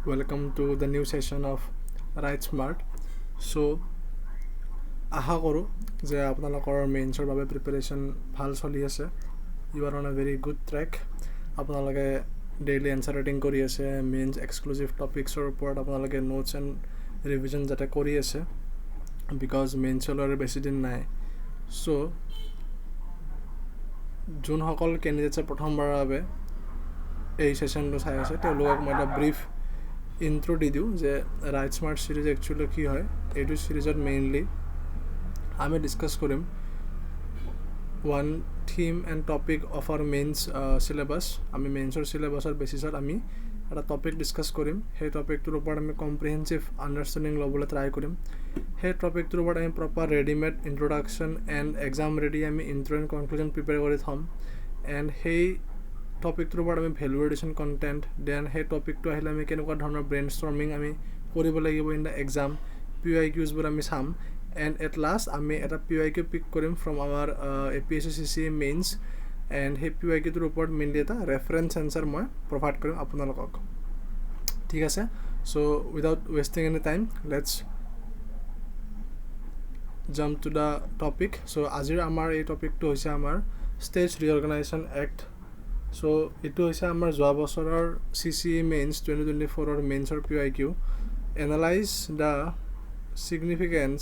Welcome to the new session of Right Smart. So, আশা কৰোঁ যে আপোনালোকৰ মেইনছৰ বাবে প্ৰিপাৰেশ্যন ভাল চলি আছে. You are on a very good track. আপোনালোকে ডেইলি এনচাৰ ৰাইটিং কৰি আছে, মেইনছ এক্সক্লুচিভ টপিক্সৰ ওপৰত আপোনালোকে নোটছ এণ্ড ৰিভিজন যাতে কৰি আছে, বিকজ মেইনছলৈ বেছি দিন নাই. চ' যোনসকল কেণ্ডিডেটছে প্ৰথমবাৰৰ বাবে এই ছেশ্যনটো চাই আছে তেওঁলোকক মই এটা ব্ৰিফ ইন্ট্ৰ দি দিওঁ যে ৰাইট স্মাৰ্ট ছিৰিজ একচুৱেলি কি হয়. এইটো ছিৰিজত মেইনলি আমি ডিছকাছ কৰিম one theme and topic of our mains syllabus. আমি মেইনছৰ চিলেবাছৰ বেচিছত আমি এটা টপিক ডিছকাছ কৰিম. সেই টপিকটোৰ ওপৰত আমি কম্প্ৰিহেনচিভ আণ্ডাৰষ্টেণ্ডিং ল'বলৈ ট্ৰাই কৰিম. সেই টপিকটোৰ ওপৰত আমি proper readymade introduction and exam ready আমি ইন্ট্ৰ এণ্ড কনক্লুজন প্ৰিপেয়াৰ কৰি থ'ম. এণ্ড সেই টপিকটোৰ ওপৰত আমি ভেলু এডিশ্যন কণ্টেণ্ট, দেন সেই টপিকটো আহিলে আমি কেনেকুৱা ধৰণৰ ব্ৰেইনষ্টৰ্মিং আমি কৰিব লাগিব ইন দ্য এক্সাম, PYQsবোৰ আমি চাম. এণ্ড এট লাষ্ট আমি এটা PYQ পিক কৰিম from our APSC CCE Mains. And সেই PYQটোৰ ওপৰত মেইনলি এটা ৰেফাৰেঞ্চ এনচাৰ মই প্ৰভাইড কৰিম আপোনালোকক. ঠিক আছে. So' without wasting any time let's jump to the topic. So' আজিৰ আমাৰ এই টপিকটো হৈছে আমাৰ ষ্টেজ ৰিঅৰ্গেনাইজেশ্যন এক্ট. চ' এইটো হৈছে আমাৰ যোৱা বছৰৰ CCE Mains 2024ৰ মেইনছৰ PYQ. Analyse the significance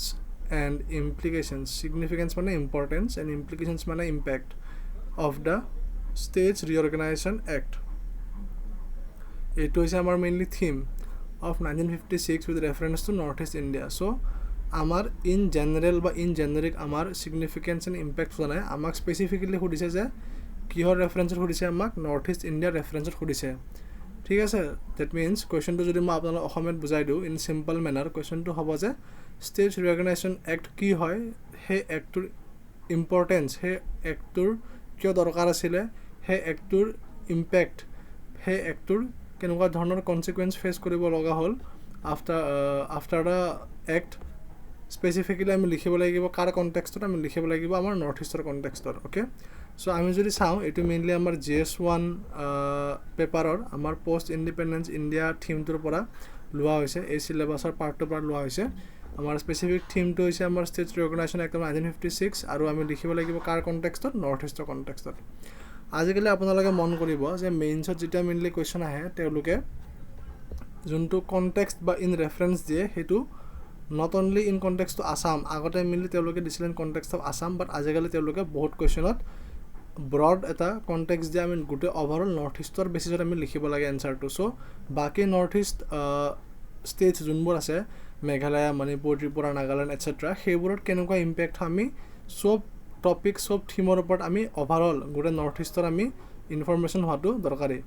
and implications. Significance মানে ইম্পৰ্টেঞ্চ এণ্ড ইমপ্লিকেশ্যনছ মানে impact of the state reorganisation act. এইটো হৈছে আমাৰ mainly theme of 1956 with reference to north east India. So' আমাৰ ইন জেনেৰেল বা ইন জেনেৰিক আমাৰ চিগনিফিকেঞ্চ এণ্ড ইম্পেক্ট জনাই আমাক স্পেচিফিকেলি সুধিছে যে কিহৰ ৰেফাৰেঞ্চত সুধিছে, আমাক নৰ্থ ইষ্ট ইণ্ডিয়াৰ ৰেফাৰেঞ্চত সুধিছে. ঠিক আছে. ডেট মিনছ কুৱেশ্যনটো যদি মই আপোনালোক অসমীয়াত বুজাই দিওঁ ইন চিম্পল মেনাৰ, কুৱেশ্যনটো হ'ব যে ষ্টেজ ৰিঅৰ্গেনাইজেশ্যন এক্ট কি হয়, সেই এক্টটোৰ ইম্পৰ্টেঞ্চ, সেই এক্টটোৰ কিয় দৰকাৰ আছিলে, সেই এক্টটোৰ ইম্পেক্ট, সেই এক্টটোৰ কেনেকুৱা ধৰণৰ কনচিকুৱেঞ্চ ফেচ কৰিব লগা হ'ল আফটাৰ দ্য এক্ট. স্পেচিফিকেলি আমি লিখিব লাগিব কাৰ কণ্টেক্সটত, আমি লিখিব লাগিব আমাৰ নৰ্থ ইষ্টৰ কণ্টেক্সটত. অ'কে. চ' আমি যদি চাওঁ এইটো মেইনলি আমাৰ GS1 পেপাৰৰ আমাৰ পষ্ট ইণ্ডিপেণ্ডেঞ্চ ইণ্ডিয়া থিমটোৰ পৰা লোৱা হৈছে. এই চিলেবাছৰ পাৰ্টটোৰ পৰা লোৱা হৈছে. আমাৰ স্পেচিফিক থিমটো হৈছে আমাৰ ষ্টেজ ৰিঅৰ্গেনাইজেশ্যন এক্ট 1956 আৰু আমি লিখিব লাগিব কাৰ কণ্টেক্সটত, নৰ্থ ইষ্টৰ কণ্টেক্সটত. আজিকালি আপোনালোকে মন কৰিব যে মেইনছত যেতিয়া মেইনলি কুৱেশ্যন আহে তেওঁলোকে যোনটো কণ্টেক্সট বা ইন ৰেফাৰেঞ্চ দিয়ে সেইটো not only in context to Assam. আগতে মেইনলি তেওঁলোকে দিছিলে in context of Assam, but আজিকালি তেওঁলোকে বহুত কুৱেশ্যনত ব্ৰড এটা কণ্টেক্সট দিয়ে আমি গোটেই অভাৰঅল নৰ্থ ইষ্টৰ বেচিছত আমি লিখিব লাগে এনচাৰটো. চ' বাকী নৰ্থ ইষ্ট ষ্টেটছ যোনবোৰ আছে মেঘালয়, মণিপুৰ, ত্ৰিপুৰা, নাগালেণ্ড এটচেট্ৰা, সেইবোৰত কেনেকুৱা ইম্পেক্ট আমি চব টপিক চব থিমৰ ওপৰত আমি অভাৰঅল গোটেই নৰ্থ ইষ্টৰ আমি ইনফৰ্মেশ্যন হোৱাটো দৰকাৰী.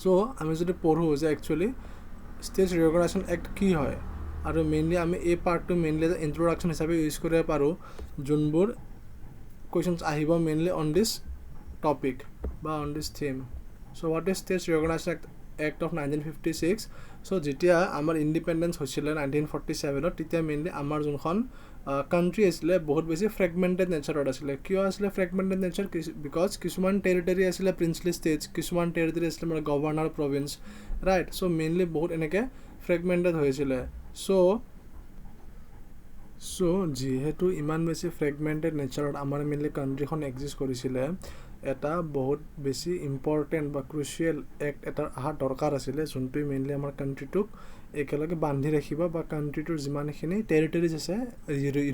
চ' আমি যদি পঢ়োঁ যে একচুৱেলি ষ্টেজ ৰিঅৰ্গেনাইজেশ্যন এক্ট কি হয়, আৰু মেইনলি আমি এই পাৰ্টটো মেইনলি এটা ইন্ট্ৰডাকশ্যন হিচাপে ইউজ কৰিব পাৰোঁ যোনবোৰ কুৱেশ্যনছ আহিব মেইনলি অন দিছ টপিক বা on this theme. So' what is state reorganisation act of 1956. So' যেতিয়া আমাৰ ইণ্ডিপেণ্ডেঞ্চ হৈছিলে 1947ত, তেতিয়া মেইনলি আমাৰ যোনখন কাণ্ট্ৰি আছিলে বহুত বেছি ফ্ৰেগমেণ্টেড নেচাৰত আছিলে. কিয় আছিলে ফ্ৰেগমেণ্টেড নেচাৰ? বিকজ কিছুমান টেৰিটৰী আছিলে প্ৰিন্সলি ষ্টেটছ, কিছুমান টেৰিটৰী আছিলে মানে governor province, right. So' mainly বহুত এনেকৈ ফ্ৰেগমেণ্টেড হৈছিলে. চ' যিহেতু ইমান বেছি ফ্ৰেগমেণ্টেড নেচাৰত আমাৰ মেইনলি কাণ্ট্ৰিখন এক্সিষ্ট কৰিছিলে, এটা বহুত বেছি ইম্পৰ্টেণ্ট বা ক্ৰুচিয়েল এক্ট এটাৰ অহাৰ দৰকাৰ আছিলে যোনটোৱে মেইনলি আমাৰ কাণ্ট্ৰিটোক একেলগে বান্ধি ৰাখিব বা কাণ্ট্ৰিটোৰ যিমানখিনি টেৰিটৰিজ আছে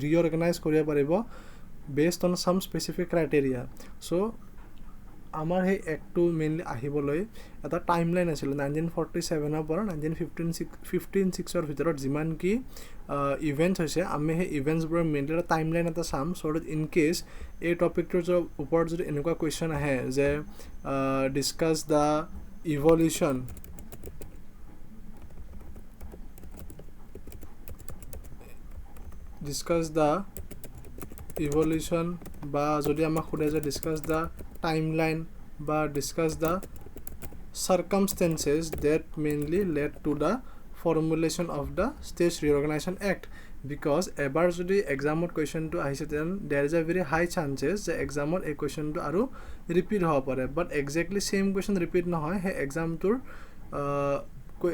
ৰিঅৰ্গেনাইজ কৰিব পাৰিব based on some specific criteria. So' আমাৰ সেই এক্টটো মেইনলি আহিবলৈ এটা টাইম লাইন আছিলে 1947ৰ পৰা 1956ৰ ভিতৰত যিমান কি ইভেণ্টছ হৈছে আমি সেই ইভেণ্টছবোৰৰ মেইনলি এটা টাইম লাইন এটা চাম. চ' ডেট ইন কেছ এই টপিকটোৰ ওপৰত যদি এনেকুৱা কুৱেশ্যন আহে যে ডিছকাছ দ্য ইভলিউশ্যন বা যদি আমাক সোধে যে ডিছকাছ দ্য টাইম লাইন বা discuss the circumstances that mainly led to the formulation of the state reorganization act, because এবাৰ যদি এক্সামত কুৱেশ্যনটো আহিছে then there is a very high chances যে এক্সামত এই কুৱেশ্যনটো আৰু ৰিপিট হ'ব পাৰে. But exactly same question repeat নহয়, সেই এক্সামটোৰ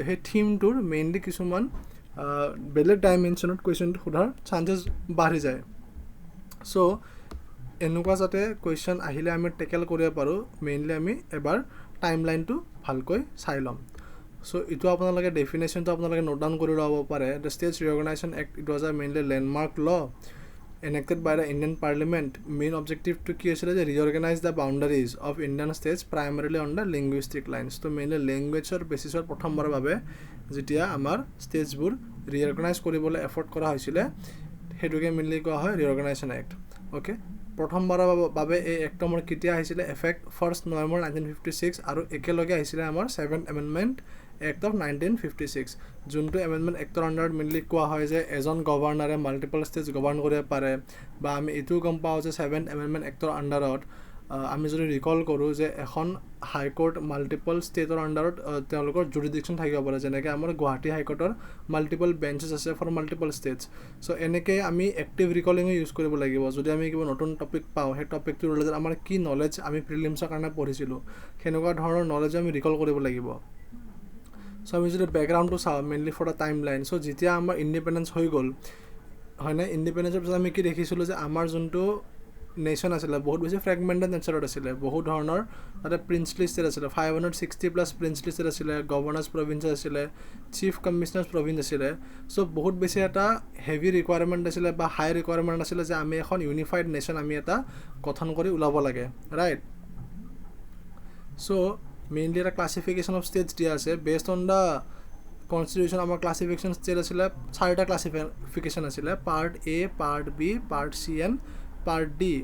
সেই থিমটোৰ মেইনলি কিছুমান বেলেগ ডাইমেনশ্যনত কুৱেশ্যনটো সোধাৰ চান্সেছ বাঢ়ি যায় চ' এনেকুৱা যাতে কুৱেশ্যন আহিলে আমি টেকেল কৰিব পাৰোঁ মেইনলি আমি এবাৰ টাইমলাইনটো ভালকৈ চাই ল'ম চ' এইটো আপোনালোকে ডেফিনেশ্যনটো আপোনালোকে নোট ডাউন কৰি ল'ব পাৰে the states reorganisation act it was a mainly landmark law enacted by the Indian Parliament. Main objective to কি আছিল যে reorganize the boundaries of Indian states primarily on the linguistic lines. তো mainly languageৰ বেচিছত প্ৰথমবাৰৰ বাবে যেতিয়া আমাৰ ষ্টেটছবোৰ reorganize কৰিবলৈ এফৰ্ট কৰা হৈছিলে সেইটোকে মেইনলি কোৱা হয় Reorganisation Act. Okay? প্ৰথমবাৰৰ বাবে এই এক্ট আমাৰ কেতিয়া আহিছিলে এফেক্ট 1st November 1956 আৰু একেলগে আহিছিলে আমাৰ 7th Amendment Act of 1956 যোনটো এমেণ্ডমেণ্ট এক্টৰ আণ্ডাৰত মেইনলি কোৱা হয় যে এজন গভৰ্ণৰে মাল্টিপল ষ্টেটছ গভৰ্ণ কৰিব পাৰে বা আমি এইটোও গম পাওঁ যে 7th এমেণ্ডমেণ্ট এক্টৰ আণ্ডাৰত আমি যদি ৰিকল কৰোঁ যে এখন হাইকোৰ্ট মাল্টিপল ষ্টেটৰ আণ্ডাৰত তেওঁলোকৰ জুৰিডিকশ্যন থাকিব পাৰে যেনেকৈ আমাৰ গুৱাহাটী হাইকোৰ্টৰ মাল্টিপল বেঞ্চেছ আছে ফৰ মাল্টিপল ষ্টেটছ চ' এনেকৈ আমি এক্টিভ ৰিকলিঙো ইউজ কৰিব লাগিব যদি আমি কিবা নতুন টপিক পাওঁ সেই টপিকটোৰ ৰিলেটেড আমাৰ কি নলেজ আমি প্ৰিলিমছৰ কাৰণে পঢ়িছিলোঁ সেনেকুৱা ধৰণৰ নলেজো আমি ৰিকল কৰিব লাগিব চ' আমি যদি বেকগ্ৰাউণ্ডটো চাওঁ mainly for the timeline so' যেতিয়া আমাৰ ইণ্ডিপেণ্ডেঞ্চ হৈ গ'ল হয়নে ইণ্ডিপেণ্ডেঞ্চৰ পিছত আমি কি দেখিছিলোঁ যে আমাৰ যোনটো নেশ্যন আছিলে বহুত বেছি ফ্ৰেগমেণ্টেড নেচাৰত আছিলে বহুত ধৰণৰ তাতে প্ৰিন্সলি ষ্টেট আছিলে 560+ প্ৰিন্সলি ষ্টেট আছিলে গভৰ্ণাৰ্ছ প্ৰভিঞ্চেছ আছিলে চিফ কমিশ্যনাৰ্ছ প্ৰভিঞ্চ আছিলে চ' বহুত বেছি এটা হেভি ৰিকুৱাৰমেণ্ট আছিলে বা হাই ৰিকুৱাৰমেণ্ট আছিলে যে আমি এখন ইউনিফাইড নেশ্যন আমি এটা গঠন কৰি ওলাব লাগে ৰাইট চ' মেইনলি এটা ক্লাছিফিকেশ্যন অফ ষ্টেটছ দিয়া আছে বেছড অন দ্য কনষ্টিটিউশ্যন আমাৰ ক্লাছিফিকেশ্যন ষ্টেট আছিলে 4টা ক্লাছিফিকেশ্যন আছিলে part A part B part C and part D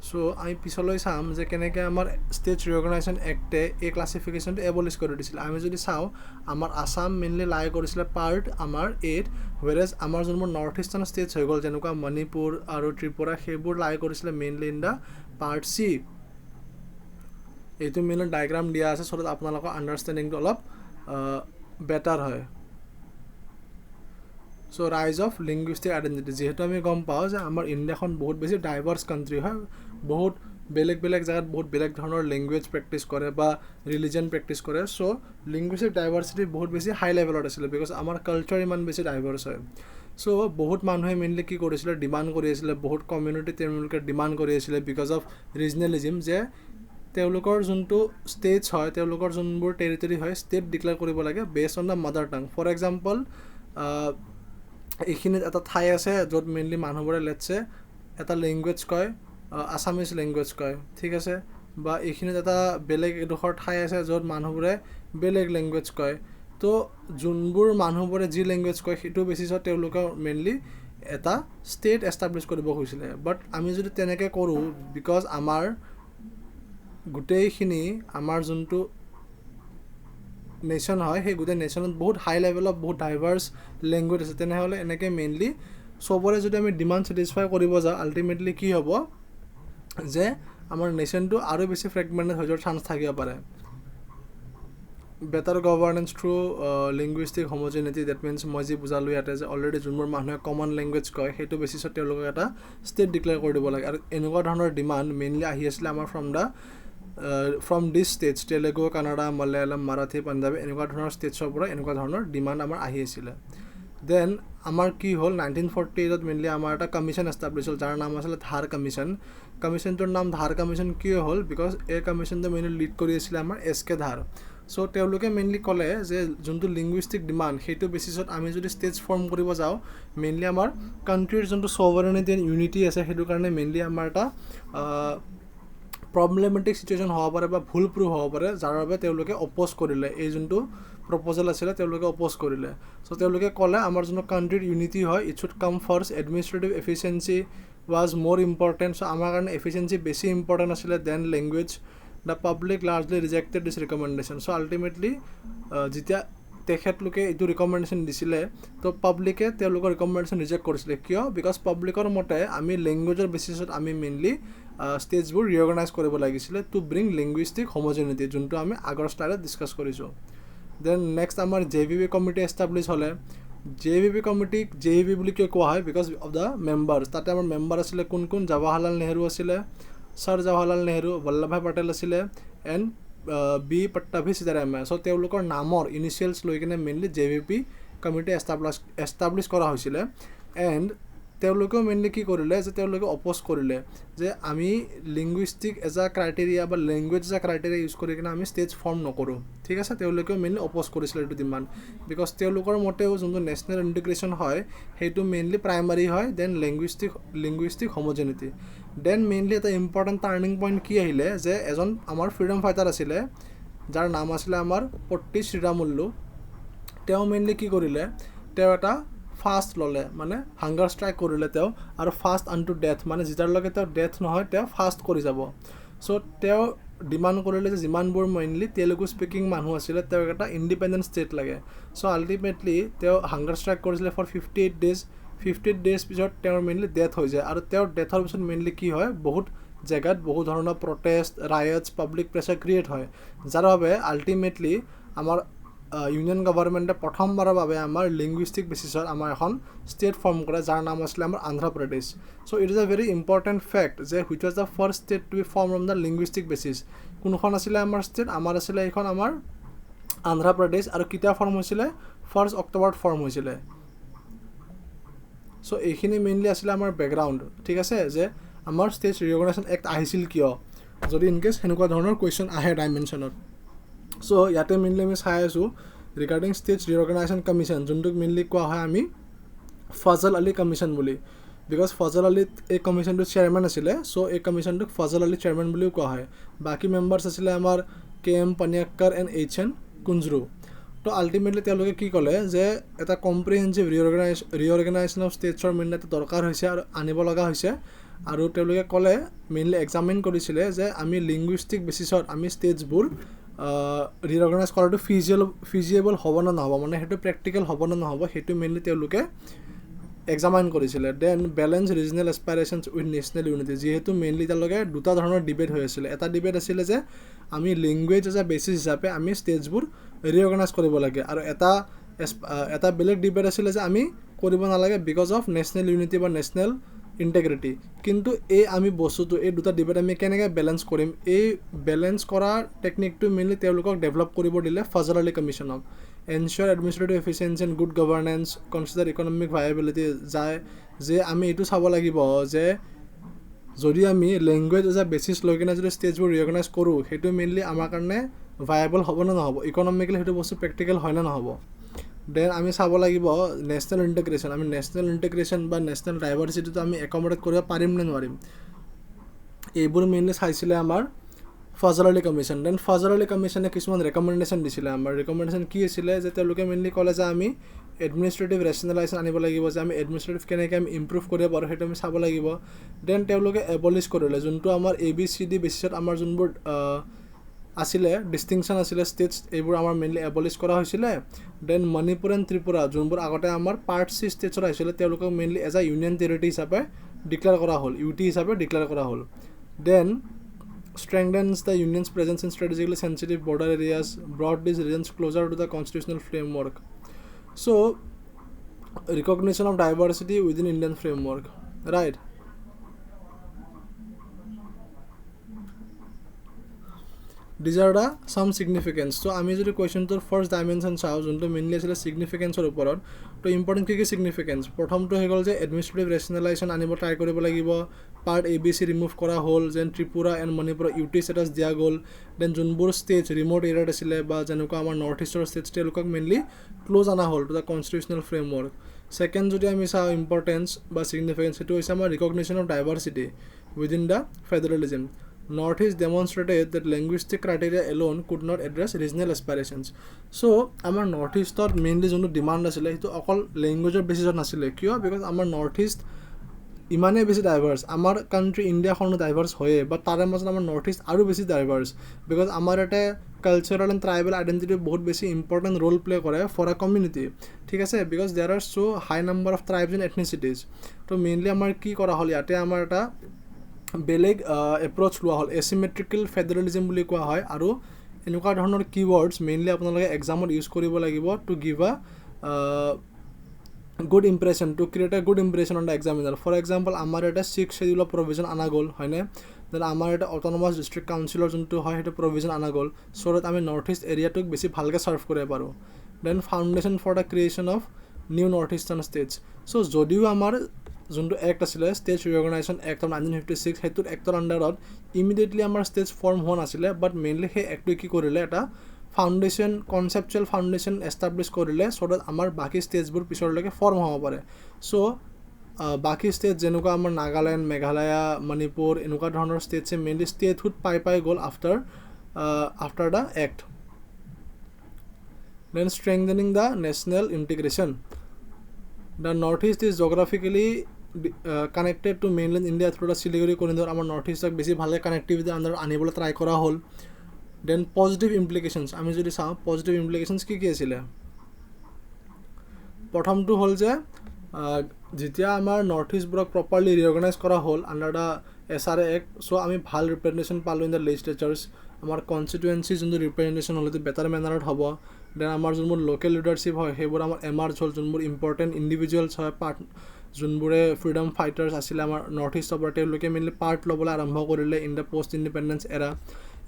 so' আমি পিছলৈ চাম যে কেনেকৈ আমাৰ ষ্টেটছ ৰিঅৰ্গেনাইজেশ্যন এক্টে এই ক্লাছিফিকেশ্যনটো এবলিছ কৰি দিছিলে আমি যদি চাওঁ আমাৰ আছাম মেইনলি লাই কৰিছিলে পাৰ্ট আমাৰ এত ৱেৰেজ আমাৰ যোনবোৰ নৰ্থ ইষ্টাৰ্ণ ষ্টেটছ হৈ গ'ল যেনেকুৱা মণিপুৰ আৰু ত্ৰিপুৰা সেইবোৰ লাই কৰিছিলে mainly in the part C এইটো মেইনলি ডায়েগ্ৰাম দিয়া আছে চ' আপোনালোকৰ আণ্ডাৰষ্টেণ্ডিংটো অলপ বেটাৰ হয় চ' ৰাইজ অফ লিংগুইষ্টিক আইডেণ্টিটি যিহেতু আমি গম পাওঁ যে আমাৰ ইণ্ডিয়াখন বহুত বেছি ডাইভাৰ্ছ কাণ্ট্ৰি হয় বহুত বেলেগ বেলেগ জেগাত বহুত বেলেগ ধৰণৰ লেংগুৱেজ প্ৰেক্টিছ কৰে বা ৰিলিজন প্ৰেক্টিছ কৰে চ' লিংগুইষ্টিক ডাইভাৰ্চিটি বহুত বেছি হাই লেভেলত আছিলে বিকজ আমাৰ কালচাৰ ইমান বেছি ডাইভাৰ্ছ হয় চ' বহুত মানুহে মেইনলি কি কৰিছিলে ডিমাণ্ড কৰি আছিলে বহুত কমিউনিটি তেওঁলোকে ডিমাণ্ড কৰি আছিলে বিকজ অফ ৰিজনেলিজিম যে তেওঁলোকৰ যোনটো ষ্টেটছ হয় তেওঁলোকৰ যোনবোৰ টেৰিটৰী হয় ষ্টেট ডিক্লেয়াৰ কৰিব লাগে বেছড অন দ্য মাদাৰ টাং ফৰ এক্সাম্পল এইখিনিত এটা ঠাই আছে য'ত মেইনলি মানুহবোৰে লেটছে এটা লেংগুৱেজ কয় আছামিজ লেংগুৱেজ কয় ঠিক আছে বা এইখিনিত এটা বেলেগ এডোখৰ ঠাই আছে য'ত মানুহবোৰে বেলেগ লেংগুৱেজ কয় তো যোনবোৰ মানুহবোৰে যি লেংগুৱেজ কয় সেইটো বেচিছত তেওঁলোকে মেইনলি এটা ষ্টেট এষ্টাব্লিছ কৰিব খুজিছিলে বাট আমি যদি তেনেকৈ কৰোঁ বিকজ আমাৰ গোটেইখিনি আমাৰ যোনটো নেশ্যন হয় সেই গোটেই নেশ্যনত বহুত হাই লেভেলত বহুত ডাইভাৰ্ছ লেংগুৱেজ আছে তেনেহ'লে এনেকৈ মেইনলি চবৰে যদি আমি ডিমাণ্ড ছেটিছফাই কৰিব যাওঁ আল্টিমেটলি কি হ'ব যে আমাৰ নেশ্যনটো আৰু বেছি ফ্ৰেগমেণ্টেড হৈ যোৱাৰ চান্স থাকিব পাৰে better governance through linguistic homogeneity that means মই যি বুজালোঁ ইয়াতে যে অলৰেডি যোনবোৰ মানুহে কমন লেংগুৱেজ কয় সেইটো বেচিছত তেওঁলোকক এটা ষ্টেট ডিক্লেয়াৰ কৰি দিব লাগে আৰু এনেকুৱা ধৰণৰ ডিমাণ্ড মেইনলি আহি আছিলে আমাৰ from this states Telugu Canada Malayalam Marathi Punjabi এনেকুৱা ধৰণৰ ষ্টেটছৰ পৰা এনেকুৱা ধৰণৰ ডিমাণ্ড আমাৰ আহি আছিলে দেন আমাৰ কি হ'ল 1948ত মেইনলি আমাৰ এটা কমিশ্যন এষ্টাব্লিছ হ'ল যাৰ নাম আছিলে ধাৰ কমিশ্যন কমিশ্যনটোৰ নাম ধাৰ কমিশ্যন কিয় হ'ল বিকজ এই কমিশ্যনটো মেইনলি লিড কৰি আছিলে আমাৰ SK ধাৰ চ' তেওঁলোকে মেইনলি ক'লে যে যোনটো লিংগুইষ্টিক ডিমাণ্ড সেইটো বেচিছত আমি যদি ষ্টেটছ ফৰ্ম কৰিব যাওঁ মেইনলি আমাৰ কাণ্ট্ৰিৰ যোনটো ছভাৰেনিটি এণ্ড ইউনিটি আছে সেইটো কাৰণে মেইনলি আমাৰ এটা প্ৰব্লেমেটিক চিটুৱেশ্যন হ'ব পাৰে বা ভুল প্ৰুভ হ'ব পাৰে যাৰ বাবে তেওঁলোকে অপ'জ কৰিলে এই যোনটো প্ৰপ'জেল আছিলে তেওঁলোকে অপ'জ কৰিলে চ' তেওঁলোকে ক'লে আমাৰ যোনটো কাণ্ট্ৰিৰ ইউনিটি হয় it should come first administrative efficiency was more important so' আমাৰ কাৰণে এফিচিয়েঞ্চি বেছি ইম্পৰ্টেণ্ট আছিলে than language the public largely rejected this recommendation so' ultimately যেতিয়া তেখেতলোকে এইটো ৰিকমেণ্ডেশ্যন দিছিলে তো পাব্লিকে তেওঁলোকৰ ৰিকমেণ্ডেশ্যন ৰিজেক্ট কৰিছিলে কিয় বিকজ পাব্লিকৰ মতে আমি লেংগুৱেজৰ বেচিছত আমি মেইনলি ষ্টেটছবোৰ ৰিঅৰ্গেনাইজ কৰিব লাগিছিলে টু ব্ৰিং লিংগুইষ্টিক হোমোজেনিটি যোনটো আমি আগৰ শ্লাইডত ডিছকাছ কৰিছোঁ দেন নেক্সট আমাৰ JVB কমিটি এষ্টাব্লিছ হ'লে JVB কমিটিক JVB বুলি কিয় কোৱা হয় বিকজ অফ দ্য মেম্বাৰ্ছ তাতে আমাৰ মেম্বাৰ আছিলে কোন কোন জৱাহৰলাল নেহৰু আছিলে ছাৰ জৱাহৰলাল নেহৰু বল্লভভাই পেটেল আছিলে এণ্ড বি পট্টাভি সীতাৰাময়া সো তেওঁলোকৰ নামৰ ইনিচিয়েলছ লৈ কিনে মেইনলি জেভিপি কমিটি এষ্টাব্লিছ কৰা হৈছিলে এণ্ড তেওঁলোকেও মেইনলি কি কৰিলে যে তেওঁলোকে অপ'জ কৰিলে যে আমি লিংগুইষ্টিক এজ আ ক্ৰাইটেৰিয়া বা language as a criteria use কৰি কিনে আমি ষ্টেজ ফৰ্ম নকৰোঁ ঠিক আছে তেওঁলোকেও মেইনলি অপ'জ কৰিছিলে এইটো ডিমাণ্ড বিকজ তেওঁলোকৰ মতেও যোনটো নেশ্যনেল ইণ্টিগ্ৰেশ্যন হয় সেইটো মেইনলি প্ৰাইমাৰী হয় then linguistic homogeneity then mainly এটা ইম্পৰ্টেণ্ট টাৰ্ণিং পইণ্ট কি আহিলে যে এজন আমাৰ ফ্ৰীডম ফাইটাৰ আছিলে যাৰ নাম আছিলে আমাৰ পট্টি শ্ৰীৰামুল্লু তেওঁ মেইনলি কি কৰিলে তেওঁ এটা ফাষ্ট ল'লে মানে হাংগাৰ ষ্ট্ৰাইক কৰিলে তেওঁ আৰু ফাষ্ট আনটু ডেথ মানে যেতিয়ালৈকে তেওঁ ডেথ নহয় তেওঁ ফাষ্ট কৰি যাব চ' তেওঁ ডিমাণ্ড কৰিলে যে যিমানবোৰ মেইনলি তেলেগু স্পিকিং মানুহ আছিলে তেওঁক এটা ইণ্ডিপেণ্ডেণ্ট ষ্টেট লাগে চ' আল্টিমেটলি তেওঁ হাংগাৰ ষ্ট্ৰাইক কৰিছিলে ফৰ 58 days 58 days পিছত তেওঁৰ মেইনলি ডেথ হৈ যায় আৰু তেওঁৰ ডেথৰ পিছত মেইনলি কি হয় বহুত জেগাত বহুত ধৰণৰ প্ৰটেষ্ট ৰায়টছ পাব্লিক প্ৰেছাৰ ক্ৰিয়েট হয় যাৰ বাবে আল্টিমেটলি আমাৰ ইউনিয়ন গভৰ্ণমেণ্টে প্ৰথমবাৰৰ বাবে আমাৰ লিংগুইষ্টিক বেচিছত আমাৰ এখন ষ্টেট ফৰ্ম কৰে যাৰ নাম আছিলে আমাৰ Andhra Pradesh so' it is a very important fact যে which was the first state to be form on the linguistic basis কোনখন আছিলে আমাৰ ষ্টেট আমাৰ আছিলে এইখন আমাৰ আন্ধ্ৰ প্ৰদেশ আৰু কেতিয়া ফৰ্ম হৈছিলে 1 অক্টোবৰত ফৰ্ম হৈছিলে চ' এইখিনি মেইনলি আছিলে আমাৰ বেকগ্ৰাউণ্ড ঠিক আছে যে আমাৰ ষ্টেট ৰিঅৰ্গনাইজেশ্যন এক্ট আহিছিল কিয় যদি ইনকেছ সেনেকুৱা ধৰণৰ কুৱেশ্যন আহে ডাইমেনশ্যনত চ' ইয়াতে মেইনলি আমি চাই আছোঁ ৰিগাৰ্ডিং ষ্টেট ৰিঅৰ্গনাইজেশ্যন কমিশ্যন যোনটোক মেইনলি কোৱা হয় আমি ফজল আলী কমিশ্যন বুলি বিকজ ফজল আলী এই কমিশ্যনটোৰ চেয়াৰমেন আছিলে চ' এই কমিশ্যনটোক ফজল আলী চেয়াৰমেন বুলিও কোৱা হয় বাকী মেম্বাৰ্ছ আছিলে আমাৰ KM পানিয়াক্কাৰ এণ্ড HN কুঞ্জৰু তো আল্টিমেটলি তেওঁলোকে কি ক'লে যে এটা কম্প্ৰিহেনচিভ ৰিঅৰ্গনাইজেশ্যন অফ ষ্টেটছৰ মেইনলি এটা দৰকাৰ হৈছে আৰু আনিব লগা হৈছে আৰু তেওঁলোকে ক'লে মেইনলি এক্সামিন কৰিছিলে যে আমি লিংগুইষ্টিক বেচিছত আমি ষ্টেটছবোৰ ৰিঅৰ্গনাইজ কৰাটো ফিজিয়েবল হ'ব নে নহ'ব মানে সেইটো প্ৰেক্টিকেল হ'ব নে নহ'ব সেইটো মেইনলি তেওঁলোকে এক্সামাইন কৰিছিলে then balance regional aspirations with national unity যিহেতু মেইনলি তেওঁলোকে দুটা ধৰণৰ ডিবেট হৈ আছিলে এটা ডিবেট আছিলে যে আমি লেংগুৱেজ এজ এ বেচিছ হিচাপে আমি ষ্টেটছবোৰ ৰিঅৰ্গনাইজ কৰিব লাগে আৰু এটা বেলেগ ডিবেট আছিলে যে আমি কৰিব নালাগে বিকজ অফ নেশ্যনেল ইউনিটি বা নেশ্যনেল ইণ্টিগ্ৰিটি কিন্তু এই আমি বস্তুটো এই দুটা ডিবেট আমি কেনেকৈ বেলেঞ্চ কৰিম এই বেলেঞ্চ কৰাৰ টেকনিকটো মেইনলি তেওঁলোকক ডেভেলপ কৰিব দিলে ফজল আলী কমিশ্যনক ensure administrative efficiency and good governance consider economic viability যায় যে আমি এইটো চাব লাগিব যে যদি আমি লেংগুৱেজ এজ এ বেচিছ লৈ কিনে যদি ষ্টেজবোৰ ৰিঅৰ্গনাইজ কৰোঁ সেইটো মেইনলি আমাৰ কাৰণে ভায়াবল হ'ব নে নহ'ব ইকনমিকেলি সেইটো বস্তু প্ৰেক্টিকেল হয় নে নহ'ব দেন আমি চাব লাগিব নেশ্যনেল ইণ্টিগ্ৰেশ্যন আমি নেশ্যনেল ইণ্টিগ্ৰেশ্যন বা নেশ্যনেল ডাইভাৰ্চিটিটো আমি একমডেট কৰিব পাৰিম নে নোৱাৰিম এইবোৰ মেইনলি চাইছিলে আমাৰ ফজল আলী কমিশ্যন দেন ফজল আলী কমিশ্যনে কিছুমান ৰেকমেণ্ডেশ্যন দিছিলে আমাৰ ৰেকমেণ্ডেশ্যন কি আছিলে যে তেওঁলোকে মেইনলি ক'লে যে আমি এডমিনিষ্ট্ৰেটিভ ৰেচনেলাইজেশ্যন আনিব লাগিব যে আমি এডমিনিষ্ট্ৰেটিভ কেনেকৈ আমি ইম্প্ৰুভ কৰিব পাৰোঁ সেইটো আমি চাব লাগিব দেন তেওঁলোকে এবলিছ কৰিলে যোনটো আমাৰ ABCD বেচিছত আমাৰ যোনবোৰ আছিলে ডিষ্টিংশ্যন আছিলে ষ্টেটছ এইবোৰ আমাৰ মেইনলি এবলিছ কৰা হৈছিলে দেন মণিপুৰ এণ্ড ত্ৰিপুৰা যোনবোৰ আগতে আমাৰ পাৰ্ট C ষ্টেটছত আহিছিলে তেওঁলোকক mainly as a union territory হিচাপে ডিক্লেয়াৰ কৰা হ'ল UT হিচাপে ডিক্লেয়াৰ কৰা হ'ল then strengthens the union's presence in strategically sensitive border areas, brought these regions closer to the constitutional framework. So, recognition of diversity within Indian framework, right? These are the some significance. So, আমি যদি কুৱেশ্যনটোৰ first dimension চাওঁ যোনটো mainly আছিলে ছিগনিফিকেঞ্চৰ ওপৰত তো important কি significance প্ৰথমটো হৈ গ'ল যে এডমিনিষ্ট্ৰেটিভ ৰেচনেলাইজেশ্যন আনিব ট্ৰাই কৰিব লাগিব পাৰ্ট ABC ৰিমুভ কৰা হ'ল যেন ত্ৰিপুৰা এণ্ড মণিপুৰৰ UT ষ্টেটাছ দিয়া গ'ল দেন যোনবোৰ ষ্টেটছ ৰিম'ট এৰিয়াত আছিলে বা যেনেকুৱা আমাৰ নৰ্থ ইষ্টৰ ষ্টেটছ তেওঁলোকক মেইনলি ক্ল'জ অনা হ'ল to the constitutional framework second যদি আমি চাওঁ ইম্পৰ্টেঞ্চ বা ছিগনিফিকেঞ্চ সেইটো হৈছে আমাৰ recognition of diversity within the federalism Northeast demonstrated that linguistic criteria alone could not address regional aspirations. So, our Northeast mainly যোনটো ডিমাণ্ড আছিলে সেইটো অকল লেংগুৱেজৰ বেচিছত নাছিলে কিয় বিকজ আমাৰ নৰ্থ ইষ্ট ইমানেই বেছি ডাইভাৰ্ছ আমাৰ কাণ্ট্ৰি ইণ্ডিয়াখনো ডাইভাৰ্ছ হয়ে বাট তাৰে মাজত আমাৰ নৰ্থ ইষ্ট আৰু বেছি ডাইভাৰ্ছ বিকজ আমাৰ ইয়াতে কালচাৰেল এণ্ড ট্ৰাইবেল আইডেণ্টিটি বহুত বেছি ইম্পৰ্টেণ্ট ৰোল প্লে কৰে ফৰ আ কমিউনিটি ঠিক আছে because there are so' high number of tribes and ethnicities তো মেইনলি আমাৰ কি কৰা হ'ল ইয়াতে আমাৰ এটা বেলেগ এপ্ৰ'চ লোৱা হ'ল এচিমেট্ৰিকেল ফেডাৰেলিজম বুলি কোৱা হয় আৰু এনেকুৱা ধৰণৰ কিৱৰ্ডছ মেইনলি আপোনালোকে এক্সামত ইউজ কৰিব লাগিব to give a good impression, to create a good impression on the examiner. For example, আমাৰ এটা 6 schedule provision আনা গ'ল হয়নে, দেন আমাৰ এটা অটোনমাস ডিস্ট্ৰিক্ট কাউন্সিলৰ যোনটো হয় সেইটো provision আনা গ'ল, so that আমি নৰ্থ ইষ্ট এৰিয়াটোক বেছি ভালকৈ সাৰ্ভ কৰিব পাৰোঁ. Then foundation for the creation of new north eastern states. So' যদিও আমাৰ যোনটো এক্ট আছিলে ষ্টেট ৰিঅৰ্গেনাইজেশ্যন এক্ট অফ 1956, সেইটোৰ এক্টৰ আণ্ডাৰত ইমিডিয়েটলি আমাৰ ষ্টেটছ ফৰ্ম হোৱা নাছিলে, বাট মেইনলি সেই এক্টটোৱে কি কৰিলে এটা ফাউণ্ডেশ্যন, কনচেপচুৱেল ফাউণ্ডেশ্যন এষ্টাব্লিছ কৰিলে, চ' ডেট আমাৰ বাকী ষ্টেটছবোৰ পিছৰলৈকে ফৰ্ম হ'ব পাৰে. চ' বাকী ষ্টেট যেনেকুৱা আমাৰ নাগালেণ্ড, মেঘালয়া, মণিপুৰ এনেকুৱা ধৰণৰ ষ্টেটছে মেইনলি ষ্টেটহুড পাই গ'ল after the act. Then strengthening the national integration. The north east is geographically connected to mainland India through the Siliguri corridor. আমাৰ নৰ্থ ইষ্টক বেছি ভালকৈ কানেক্টিভিটি আণ্ডাৰ আনিবলৈ ট্ৰাই কৰা হ'ল. দেন পজিটিভ ইমপ্লিকেশ্যনছ, আমি যদি চাওঁ পজিটিভ ইমপ্লিকেশ্যনছ কি আছিলে, প্ৰথমটো হ'ল যে যেতিয়া আমাৰ নৰ্থ ইষ্টবোৰক প্ৰপাৰলি ৰিঅৰ্গেনাইজ কৰা হ'ল আণ্ডাৰ দ্য SRA এক্ট, চ' আমি ভাল ৰিপ্ৰেজেণ্টেশ্যন পালোঁ ইন দ্য লেজিছলেচাৰ্ছ. আমাৰ কনষ্টিটুৱেঞ্চি যোনটো ৰিপ্ৰেজেণ্টেশ্যন হ'ল সেইটো বেটাৰ মেনাৰত হ'ব. দেন আমাৰ যোনবোৰ লোকেল লিডাৰশ্বিপ হয় সেইবোৰ আমাৰ এমাৰ্জ হ'ল, যোনবোৰ ইম্পৰ্টেণ্ট ইণ্ডিভিজুৱেলছ হয়, যোনবোৰে ফ্ৰীডম ফাইটাৰ্ছ আছিলে আমাৰ নৰ্থ ইষ্টৰ পৰা, তেওঁলোকে মেইনলি পাৰ্ট ল'বলৈ আৰম্ভ কৰিলে ইন দ্য পষ্ট ইণ্ডিপেণ্ডেঞ্চ এৰা.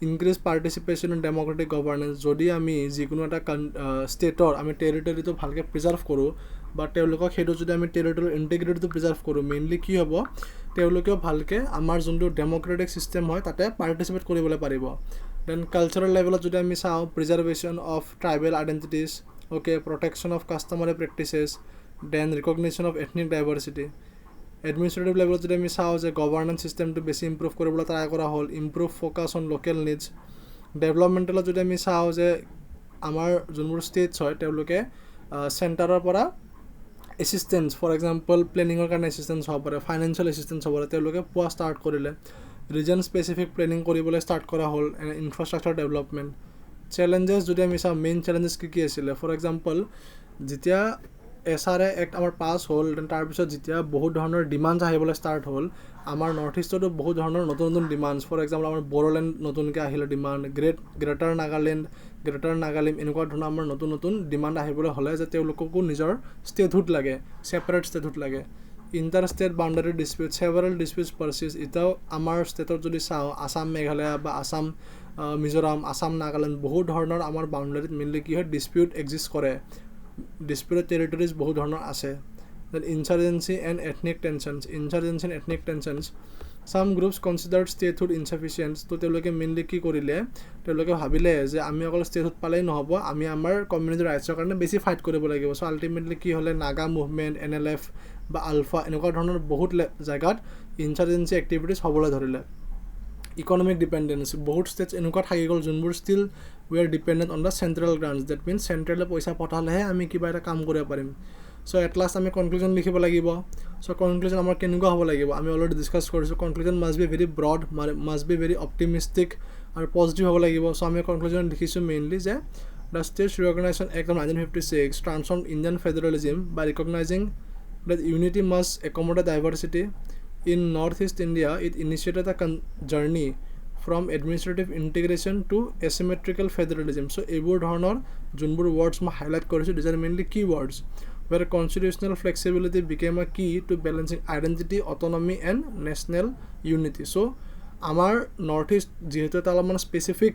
Increase participation in Democratic governance. যদি আমি যিকোনো এটা ষ্টেটৰ আমি টেৰিটৰিটো ভালকৈ প্ৰিজাৰ্ভ কৰোঁ বা তেওঁলোকক সেইটো যদি আমি টেৰিটৰিয়েল ইণ্টিগ্ৰিটিটো প্ৰিজাৰ্ভ কৰোঁ, মেইনলি কি হ'ব, তেওঁলোকেও ভালকৈ আমাৰ যোনটো ডেম'ক্ৰেটিক ছিষ্টেম হয় তাতে পাৰ্টিচিপেট কৰিবলৈ পাৰিব. দেন কালচাৰেল লেভেলত যদি আমি চাওঁ, preservation of tribal identities, okay, protection of customary practices, then recognition of ethnic diversity. Administrative লেভেলত যদি আমি চাওঁ যে গভাৰ্নেন্স ছিষ্টেমটো বেছি ইম্প্ৰুভ কৰিবলৈ ট্ৰাই কৰা হ'ল, improve focus on local needs. ডেভেলপমেণ্টেলত যদি আমি চাওঁ যে আমাৰ যোনবোৰ ষ্টেটছ হয় তেওঁলোকে চেণ্টাৰৰ পৰা এছিষ্টেঞ্চ, ফৰ এক্সাম্পল প্লেনিঙৰ কাৰণে এছিষ্টেঞ্চ হ'ব পাৰে, ফাইনেন্সিয়েল এছিষ্টেঞ্চ হ'ব পাৰে, তেওঁলোকে পোৱা ষ্টাৰ্ট কৰিলে. ৰিজন স্পেচিফিক প্লেনিং কৰিবলৈ ষ্টাৰ্ট কৰা হ'ল, ইনফ্ৰাষ্ট্ৰাকচাৰ ডেভেলপমেণ্ট. চেলেঞ্জেছ যদি আমি চাওঁ, মেইন চেলেঞ্জেছ কি আছিলে, ফৰ এক্সাম্পল যেতিয়া SRA এক্ট আমাৰ পাছ হ'ল, দেন তাৰপিছত যেতিয়া বহুত ধৰণৰ ডিমাণ্ডছ আহিবলৈ ষ্টাৰ্ট হ'ল, আমাৰ নৰ্থ ইষ্টতো বহুত ধৰণৰ নতুন নতুন ডিমাণ্ডছ, ফৰ এক্সাম্পল আমাৰ বড়োলেণ্ড নতুনকৈ আহিলে ডিমাণ্ড, গ্ৰেটাৰ নাগালেণ্ড এনেকুৱা ধৰণৰ আমাৰ নতুন নতুন ডিমাণ্ড আহিবলৈ হ'লে যে তেওঁলোককো নিজৰ ষ্টেটহুড লাগে, ছেপাৰেট ষ্টেটহুড লাগে. Inter state boundary dispute, several disputes persist. এতিয়াও আমাৰ ষ্টেটত যদি চাওঁ, আছাম মেঘালয়া বা আছাম মিজোৰাম, আছাম নাগালেণ্ড, বহুত ধৰণৰ আমাৰ বাউণ্ডাৰীত মেইনলি কি হয়, ডিছপিউট এক্সিষ্ট কৰে, ডিছপিউটেড টেৰিটৰিজ বহুত ধৰণৰ আছে. Then insurgency and ethnic tensions. Some groups considered statehood ইনচাফিচিয়েণ্ট. তো তেওঁলোকে মেইনলি কি কৰিলে, তেওঁলোকে ভাবিলে যে আমি অকল ষ্টেটহুড পালেই নহ'ব, আমি আমাৰ কমিউনিটি ৰাইটছৰ কাৰণে বেছি ফাইট কৰিব লাগিব. চ' আল্টিমেটলি কি হ'লে, নাগা মুভমেণ্ট, NLF বা আলফা এনেকুৱা ধৰণৰ বহুত জেগাত ইনচাৰ্জেঞ্চি এক্টিভিটিছ হ'বলৈ ধৰিলে. ইকনমিক ডিপেণ্ডেঞ্চি, বহুত ষ্টেটছ এনেকুৱা থাকি গ'ল যোনবোৰ still we are dependent on the central grants. That means চেণ্ট্ৰেলে পইচা পঠালেহে আমি কিবা এটা কাম কৰিব পাৰিম. চ' এট লাষ্ট আমি কনক্লুজন লিখিব লাগিব. চ' কনক্লুজন আমাৰ কেনেকুৱা হ'ব লাগিব, আমি অলৰেডি ডিছকাছ কৰিছোঁ. Conclusion must be very broad, must be very optimistic আৰু পজিটিভ হ'ব লাগিব. চ' আমি কনক্লুজন লিখিছোঁ মেইনলি যে the state reorganisation act of 1956 transform Indian federalism by recognising that unity must accommodate diversity. In Northeast India, it initiated a journey from administrative integration to asymmetrical federalism. So, এইবোৰ ধৰণৰ যোনবোৰ words মই highlight কৰিছোঁ, these are mainly key words, where constitutional flexibility became a key to balancing identity, autonomy and national unity. So, আমাৰ north east যিহেতু এটা অলপমান specific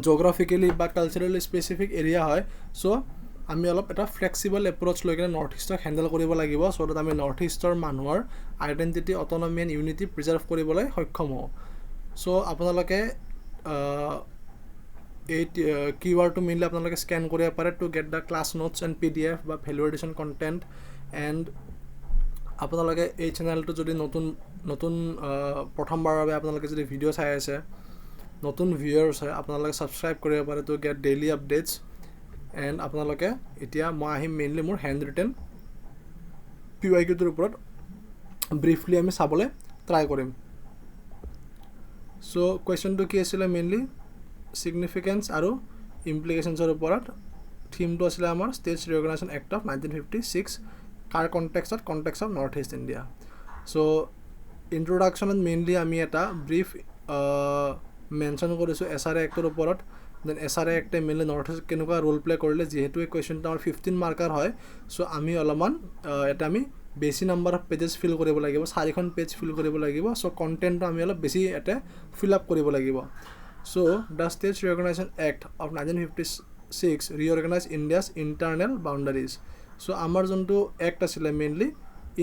জিঅ'গ্ৰাফিকেলি বা কালচাৰেলি স্পেচিফিক এৰিয়া হয়, চ' আমি অলপ এটা ফ্লেক্সিবল এপ্ৰ'চ লৈ কিনে নৰ্থ ইষ্টক হেণ্ডেল কৰিব লাগিব, চ' ডেট আমি নৰ্থ ইষ্টৰ মানুহৰ identity, autonomy and unity preserve কৰিবলৈ সক্ষম হওঁ. চ' আপোনালোকে এই কিৱাৰ্ডটো মেইনলি আপোনালোকে স্কেন কৰিব পাৰে to get the class notes and PDF বা ভেলু এডিশ্যন কণ্টেণ্ট. এণ্ড আপোনালোকে এই চেনেলটো যদি নতুন প্ৰথমবাৰৰ বাবে আপোনালোকে যদি ভিডিঅ' চাই আছে, নতুন ভিউৱাৰ্ছ হয়, আপোনালোকে ছাবস্ক্ৰাইব কৰিব পাৰে to get daily updates. And আপোনালোকে এতিয়া মই আহিম মেইনলি মোৰ হেণ্ড ৰিটেন PYQটোৰ ওপৰত ব্ৰিফলি আমি চাবলৈ ট্ৰাই কৰিম. চ' কুৱেশ্যনটো কি আছিলে, মেইনলি ছিগনিফিকেঞ্চ আৰু ইমপ্লিকেশ্যনছৰ ওপৰত. থিমটো আছিলে আমাৰ ষ্টেট ৰিঅৰ্গেনাইজেশ্যন এক্ট অফ 1956, কাৰ context of north east India. So' ইণ্ট্ৰডাকশ্যনত মেইনলি আমি এটা ব্ৰিফ মেনশ্যন কৰিছোঁ SRA এক্টৰ ওপৰত. Then SRA Act mainly north east কেনেকুৱা ৰোল প্লে কৰিলে যিহেতু এই কুৱেশ্যনটো আমাৰ 15 মাৰ্কাৰ হয় চ' আমি অলপমান এটা আমি বেছি নাম্বাৰ অফ পেজেছ ফিল কৰিব লাগিব 4খন পেজ ফিল কৰিব লাগিব চ' কণ্টেণ্টটো আমি অলপ বেছি এটা ফিল আপ কৰিব লাগিব so' the state reorganisation act of 1956 reorganise India's internal boundaries so' আমাৰ যোনটো এক্ট আছিলে মেইনলি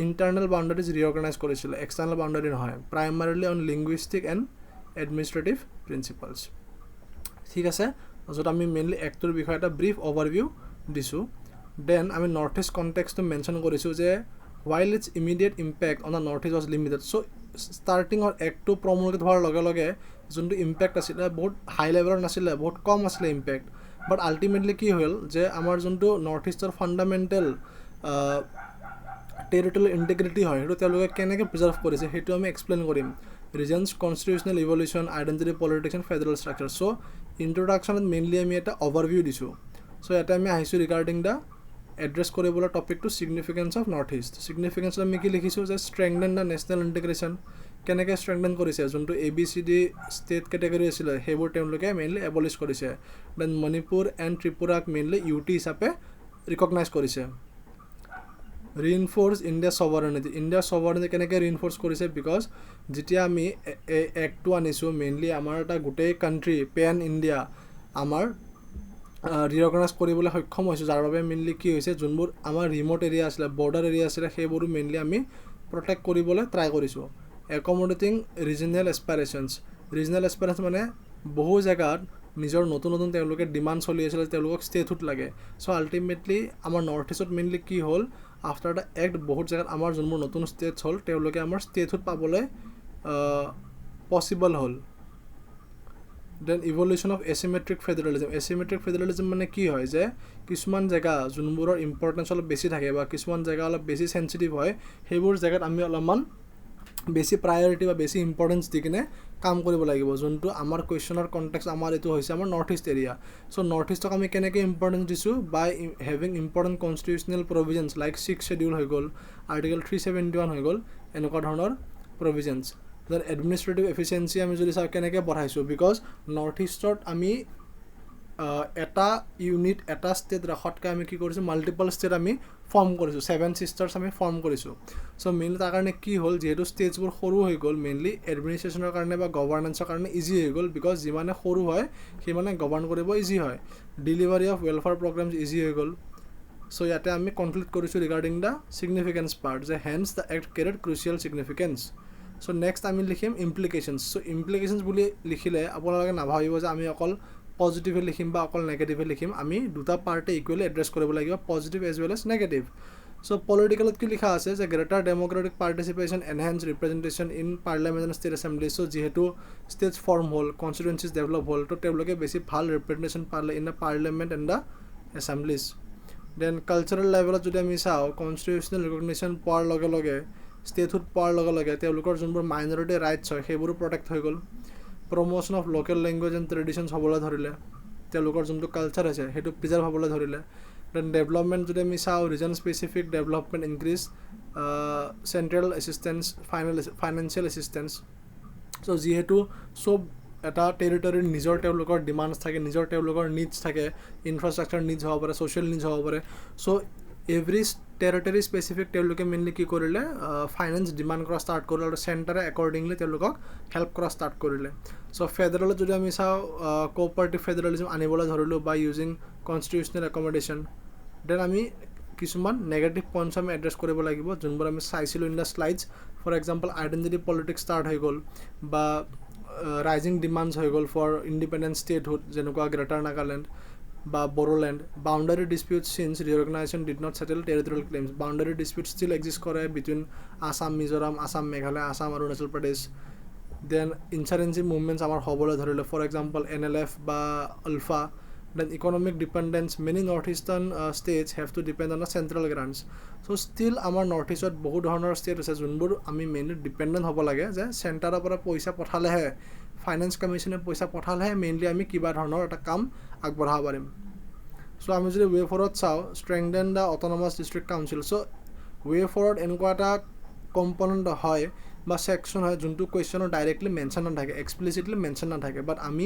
ইণ্টাৰনেল বাউণ্ডাৰীজ ৰিঅৰ্গেনাইজ কৰিছিলে এক্সটাৰ্নেল বাউণ্ডাৰী নহয় primarily on linguistic and administrative principles ঠিক আছে য'ত আমি মেইনলি এক্টৰ বিষয়ে এটা ব্ৰিফ অভাৰভিউ দিছোঁ দেন আমি নৰ্থ ইষ্ট কণ্টেক্সটো মেনশ্যন কৰিছোঁ যে while its immediate impact on the northeast was limited so starting or act to promulgate হোৱাৰ লগে লগে যোনটো ইম্পেক্ট আছিলে বহুত হাই লেভেলৰ নাছিলে বহুত কম আছিলে ইম্পেক্ট বাট আল্টিমেটলি কি হ'ল যে আমাৰ যোনটো নৰ্থ ইষ্টৰ ফাণ্ডামেণ্টেল টেৰিটৰিয়েল ইণ্টিগ্ৰিটি হয় সেইটো তেওঁলোকে কেনেকৈ প্ৰিজাৰ্ভ কৰিছে সেইটো আমি এক্সপ্লেইন কৰিম reasons constitutional evolution identity politics and federal structure so' ইণ্ট্ৰডাকশ্যনত মেইনলি আমি এটা অভাৰভিউ দিছোঁ চ' ইয়াতে আমি আহিছোঁ ৰিগাৰ্ডিং দ্য এড্ৰেছ কৰিবলৈ টপিকটো ছিগনিফিকেঞ্চ অফ নৰ্থ ইষ্ট ছিগনিফিকেঞ্চত আমি কি লিখিছোঁ যে ষ্ট্ৰেংথেন দ্য নেশ্যনেল ইণ্টিগ্ৰেশ্যন কেনেকৈ ষ্ট্ৰেংথেন কৰিছে যোনটো ABCD ষ্টেট কেটেগৰী আছিলে সেইবোৰ তেওঁলোকে মেইনলি এবলিছ কৰিছে দেন মণিপুৰ এণ্ড ত্ৰিপুৰাক মেইনলি UT হিচাপে ৰিকগনাইজ কৰিছে ৰিইনফ'ৰ্চ ইণ্ডিয়া ছভাৰেনিটি কেনেকৈ ৰিইনফ'ৰ্চ কৰিছে বিকজ যেতিয়া আমি এই এক্টটো আনিছোঁ মেইনলি আমাৰ এটা গোটেই কাণ্ট্ৰি পেন ইণ্ডিয়া আমাৰ ৰিঅৰ্গেনাইজ কৰিবলৈ সক্ষম হৈছোঁ যাৰ বাবে মেইনলি কি হৈছে যোনবোৰ আমাৰ ৰিম'ট এৰিয়া আছিলে বৰ্ডাৰ এৰিয়া আছিলে সেইবোৰো মেইনলি আমি প্ৰটেক্ট কৰিবলৈ ট্ৰাই কৰিছোঁ একমডেটিং ৰিজনেল এছপাইৰেশ্যনছ মানে বহু জেগাত নিজৰ নতুন নতুন তেওঁলোকে ডিমাণ্ড চলি আছিলে তেওঁলোকক ষ্টেটহুড লাগে চ' আল্টিমেটলি আমাৰ নৰ্থ ইষ্টত মেইনলি কি হ'ল আফটাৰ দ্য এক্ট বহুত জেগাত আমাৰ যোনবোৰ নতুন ষ্টেটছ হ'ল তেওঁলোকে আমাৰ ষ্টেটহুড পাবলৈ পচিবল হ'ল দেন ইভলিউশ্যন অফ এচিমেট্ৰিক ফেডাৰেলিজম মানে কি হয় যে কিছুমান জেগা যোনবোৰৰ ইম্পৰ্টেঞ্চ অলপ বেছি থাকে বা কিছুমান জেগা অলপ বেছি চেঞ্চিটিভ হয় সেইবোৰ জেগাত আমি অলপমান বেছি প্ৰায়ৰিটি বা বেছি ইম্পৰ্টেঞ্চ দি কিনে কাম কৰিব লাগিব যোনটো আমাৰ কুৱেশ্যনৰ কণ্টেক্স আমাৰ এইটো হৈছে আমাৰ north east area so' north ইষ্টক আমি কেনেকৈ ইম্পৰ্টেঞ্চ দিছোঁ by having important constitutional provisions like 6th Schedule হৈ গ'ল আৰ্টিকল 371 হৈ গ'ল এনেকুৱা ধৰণৰ প্ৰভিজনছ দেন এডমিনিষ্ট্ৰেটিভ এফিচিয়েঞ্চি আমি যদি চাওঁ কেনেকৈ বঢ়াইছোঁ বিকজ নৰ্থ ইষ্টত আমি এটা ইউনিট এটা ষ্টেট ৰাখতকৈ আমি কি কৰিছোঁ মাল্টিপল ষ্টেট আমি ফৰ্ম কৰিছোঁ 7 sisters আমি ফৰ্ম কৰিছোঁ চ' মেইনলি তাৰ কাৰণে কি হ'ল যিহেতু ষ্টেটছবোৰ সৰু হৈ গ'ল মেইনলি এডমিনিষ্ট্ৰেশ্যনৰ কাৰণে বা গভাৰ্নেন্সৰ কাৰণে ইজি হৈ গ'ল বিকজ যিমানে সৰু হয় সিমানে গভাৰ্ণ কৰিব ইজি হয় delivery of welfare programs easy হৈ গ'ল চ' ইয়াতে আমি কনক্লুড কৰিছোঁ ৰিগাৰ্ডিং দ্য ছিগনিফিকেঞ্চ পাৰ্ট যে hence the act carried crucial significance so' next আমি লিখিম ইমপ্লিকেশ্যনছ চ' ইমপ্লিকেশ্যনছ বুলি লিখিলে আপোনালোকে নাভাবিব যে আমি অকল পজিটিভে লিখিম বা অকল নেগেটিভে লিখিম আমি দুটা পাৰ্টে ইকুৱেলি এড্ৰেছ কৰিব লাগিব positive as well as negative so' পলিটিকেলত কি লিখা আছে যে greater democratic participation enhance representation in parliament and state assembly so' যিহেতু ষ্টেটছ ফৰ্ম হ'ল কনষ্টিটুৱেঞ্চিজ ডেভেলপ হ'ল তো তেওঁলোকে বেছি ভাল ৰিপ্ৰেজেণ্টেশ্যন পালে in the parliament and the assemblies then cultural লেভেলত যদি আমি চাওঁ কনষ্টিটিউচনেল ৰিকগনিশ্যন পোৱাৰ লগে লগে ষ্টেটহুড পোৱাৰ লগে লগে তেওঁলোকৰ যোনবোৰ মাইনৰিটি ৰাইটছ হয় সেইবোৰো প্ৰটেক্ট হৈ গ'ল promotion of local language and traditions হ'বলৈ ধৰিলে তেওঁলোকৰ যোনটো কালচাৰ আছে সেইটো প্ৰিজাৰ্ভ হ'বলৈ ধৰিলে দেন ডেভেলপমেণ্ট যদি আমি চাওঁ region specific development increase central assistance financial assistance so' যিহেতু চব এটা টেৰিটৰীৰ নিজৰ তেওঁলোকৰ ডিমাণ্ডছ থাকে নিজৰ তেওঁলোকৰ নিডছ থাকে ইনফ্ৰাষ্ট্ৰাকচাৰ নিডছ হ'ব পাৰে ছ'চিয়েল নিডছ হ'ব পাৰে চ' এভৰি টেৰিটৰী স্পেচিফিক তেওঁলোকে মেইনলি কি কৰিলে ফাইনেন্স ডিমাণ্ড কৰা ষ্টাৰ্ট কৰিলে আৰু চেণ্টাৰে একৰ্ডিংলি তেওঁলোকক হেল্প কৰা ষ্টাৰ্ট কৰিলে চ' ফেডাৰেলত যদি আমি চাওঁ কোঅপাৰেটিভ ফেডাৰেলিজম আনিবলৈ ধৰিলোঁ বাই ইউজিং কনষ্টিটিউচনেল একমডেশ্যন দেন আমি কিছুমান নেগেটিভ পইণ্টছ আমি এড্ৰেছ কৰিব লাগিব যোনবোৰ আমি চাইছিলোঁ in the slides for example identity politics start হৈ গ'ল বা ৰাইজিং ডিমাণ্ডছ হৈ গ'ল ফৰ ইণ্ডিপেণ্ডেণ্ট ষ্টেটহুড যেনেকুৱা গ্ৰেটাৰ নাগালেণ্ড বা Bodoland boundary dispute since reorganisation did not settle territorial claims boundary dispute still exist কৰে between Assam Mizoram Assam Meghalaya Assam Arunachal Pradesh then insurgency movements আমাৰ হ'বলৈ ধৰিলে ফৰ এক্সাম্পল NLF বা ULFA then economic dependence many north eastern states have to depend on the central grants so' still আমাৰ north ইষ্টত বহু ধৰণৰ state আছে যোনবোৰ আমি মেইনলি ডিপেণ্ডেণ্ট হ'ব লাগে যে চেণ্টাৰৰ পৰা পইচা পঠালেহে ফাইনেন্স কমিশ্যনে পইচা পঠালেহে মেইনলি আমি কিবা ধৰণৰ এটা কাম আগবঢ়াব পাৰিম চ' আমি যদি ৱে ফৰত চাওঁ ষ্ট্ৰেংথেন দ্য অট'নমাছ ডিষ্ট্ৰিক্ট কাউন্সিল চ' ৱে ফৰত এনেকুৱা এটা কম্পনেণ্ট হয় বা ছেকশ্যন হয় যোনটো কুৱেশ্যনৰ ডাইৰেক্টলি মেনশ্যন নাথাকে এক্সপ্লিচিটলি মেনশ্যন নাথাকে বাট আমি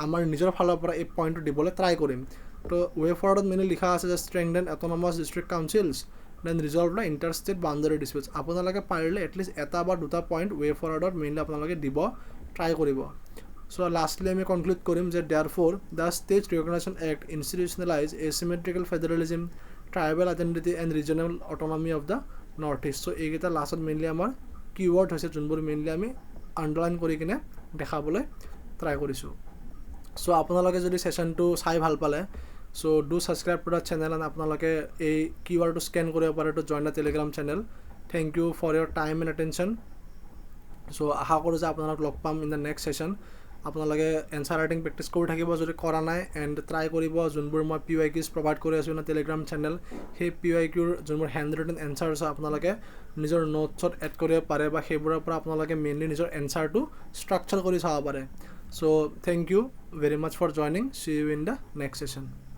আমাৰ নিজৰ ফালৰ পৰা এই পইণ্টটো দিবলৈ ট্ৰাই কৰিম তো ৱে ফৰৱাৰ্ডত মেইনলি লিখা আছে যে strengthen autonomous district councils then resolve the interstate boundary disputes আপোনালোকে পাৰিলে এটলিষ্ট এটা বা দুটা পইণ্ট ৱে ফৰৱাৰ্ডত মেইনলি আপোনালোকে দিব ট্ৰাই কৰিব So lastly আমি কনক্লুড কৰিম যে therefore the State Reorganisation Act institutionalize asymmetrical federalism, tribal identity and regional autonomy of the Northeast. So এইকেইটা লাষ্টত মেইনলি আমাৰ কিৱৰ্ড হৈছে যোনবোৰ মেইনলি আমি আণ্ডাৰলাইন কৰি কিনে দেখাবলৈ ট্ৰাই কৰিছোঁ সো আপোনালোকে যদি সেশনটো চাই ভাল পালে so do subscribe to the channel and আপোনালোকে এই কিৱৰ্ডটো স্কেন কৰিব পাৰে to join the Telegram channel thank you for your time and attention so আশা কৰোঁ যে আপোনালোক লগ পাম ইন দ্য নেক্সট সেশন আপোনালোকে এনসাৰ ৰাইটিং প্ৰেক্টিছ কৰি থাকিব যদি কৰা নাই এণ্ড ট্ৰাই কৰিব যোনবোৰ মই PYQs প্ৰভাইড কৰি আছোঁ না টেলিগ্ৰাম চেনেল সেই PYQৰ যোনবোৰ হেণ্ড ৰিটেন এনসাৰ আছে আপোনালোকে নিজৰ নোটছত এড কৰিব পাৰে বা সেইবোৰৰ পৰা আপোনালোকে মেইনলি নিজৰ এনসাৰটো ষ্ট্ৰাকচাৰ কৰি চাব পাৰে so thank you very much for joining see you in the next session